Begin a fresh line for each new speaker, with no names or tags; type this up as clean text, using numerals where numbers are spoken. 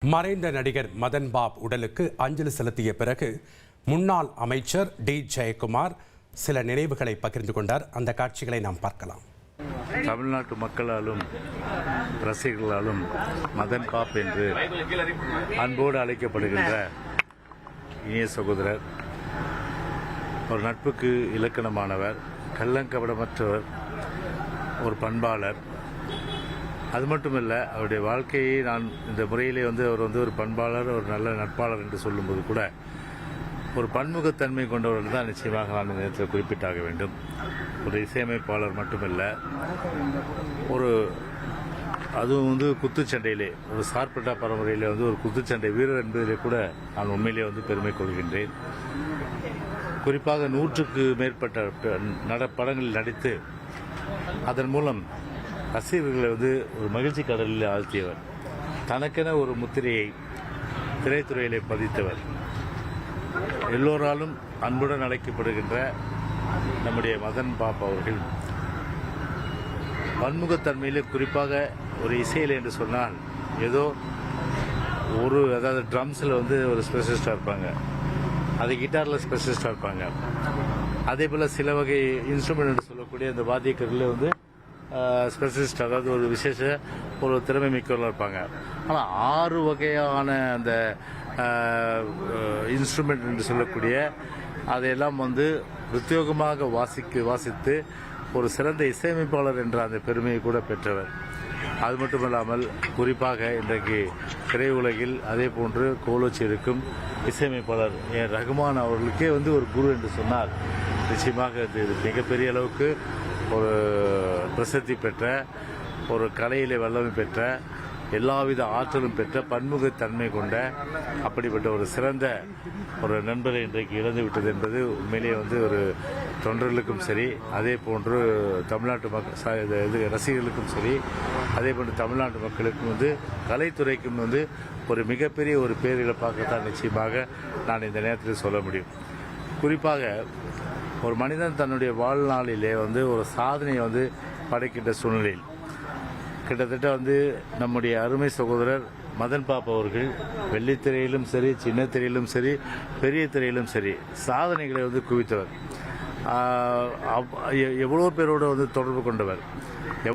மறைந்த நடிகர் மதன் பாப் உடலுக்கு அஞ்சலி செலுத்திய பிறகு முன்னாள் அமைச்சர் டி ஜெயக்குமார் சில நினைவுகளை பகிர்ந்து கொண்டார். அந்த காட்சிகளை நாம் பார்க்கலாம்.
தமிழ்நாட்டு மக்களாலும் ரசிகர்களாலும் மதன் பாப் என்று அன்போடு அழைக்கப்படுகின்ற இனிய சகோதரர், ஒரு நட்புக்கு இலக்கணமானவர், கள்ளங்கபடமற்றவர், ஒரு பண்பாளர். அது மட்டுமல்ல, அவருடைய வாழ்க்கையை நான் இந்த முறையிலே அவர் ஒரு பண்பாளர், ஒரு நல்ல நட்பாளர் என்று சொல்லும்போது கூட ஒரு பன்முகத்தன்மை கொண்டவர்கள் தான் நிச்சயமாக நான் இந்த நேரத்தில் குறிப்பிட்டாக வேண்டும். ஒரு இசையமைப்பாளர் மட்டுமல்ல, அதுவும் குத்துச்சண்டையிலே ஒரு சார்பட்டா பரம்பரையிலே ஒரு குத்துச்சண்டை வீரர் என்பதிலே கூட நான் உண்மையிலே பெருமை கொள்கின்றேன். குறிப்பாக 100க்கு மேற்பட்ட படங்களில் நடித்து அதன் மூலம் ரசிகர்களை ஒரு மகிழ்ச்சி கடலில் ஆழ்த்தியவர். தனக்கென ஒரு முத்திரையை திரைத்துறையிலே பதித்தவர். எல்லோராலும் அன்புடன் அழைக்கப்படுகின்ற நம்முடைய மதன் பாப் அவர்கள் பன்முகத்தன்மையிலே, குறிப்பாக ஒரு இசையில் என்று சொன்னால் ஏதோ அதாவது ட்ரம்ஸில் ஒரு ஸ்பெஷலிஸ்டாக இருப்பாங்க, அது கிட்டாரில் ஸ்பெஷலிஸ்டாக இருப்பாங்க. அதே போல் சில வகை இன்ஸ்ட்ருமெண்ட் என்று சொல்லக்கூடிய அந்த வாத்தியக்கரில் ஸ்பெஷலிஸ்ட், அதாவது ஒரு விசேஷ ஒரு திறமை மிக்கவர்களாக இருப்பாங்க. ஆனால் 6 வகையான அந்த இன்ஸ்ட்ருமெண்ட் என்று சொல்லக்கூடிய அதையெல்லாம் பிரத்யோகமாக வாசித்து ஒரு சிறந்த இசையமைப்பாளர் என்ற அந்த பெருமையை கூட பெற்றவர். அது மட்டுமல்லாமல் குறிப்பாக இன்றைக்கு திரையுலகில் அதே போன்று கோலோச்சி இருக்கும் இசையமைப்பாளர் ரகுமான் அவர்களுக்கே ஒரு குரு என்று சொன்னால் நிச்சயமாக இது மிகப்பெரிய அளவுக்கு ஒரு பிரசித்தி பெற்ற, ஒரு கலையிலே வல்லமை பெற்ற, எல்லாவித ஆற்றலும் பெற்ற, பன்முகத்தன்மை கொண்ட அப்படிப்பட்ட ஒரு சிறந்த ஒரு நண்பரை இன்றைக்கு இழந்து விட்டது என்பது உண்மையிலேயே ஒரு தொண்டர்களுக்கும் சரி, அதே போன்று தமிழ்நாட்டு ரசிகர்களுக்கும் சரி, அதே போன்று தமிழ்நாட்டு மக்களுக்கும் கலைத்துறைக்கும் ஒரு மிகப்பெரிய ஒரு பேரிழப்பாகத்தான் நிச்சயமாக நான் இந்த நேரத்தில் சொல்ல முடியும். குறிப்பாக ஒரு மனிதன் தன்னுடைய வாழ்நாளிலே ஒரு சாதனையை படைக்கின்ற சூழ்நிலையில் கிட்டத்தட்ட நம்முடைய அருமை சகோதரர் மதன் பாப் அவர்கள் வெள்ளித்திரையிலும் சரி, சின்ன திரையிலும் சரி, பெரிய திரையிலும் சரி சாதனைகளை குவித்தவர். எவ்வளோ பேரோடு தொடர்பு கொண்டவர்.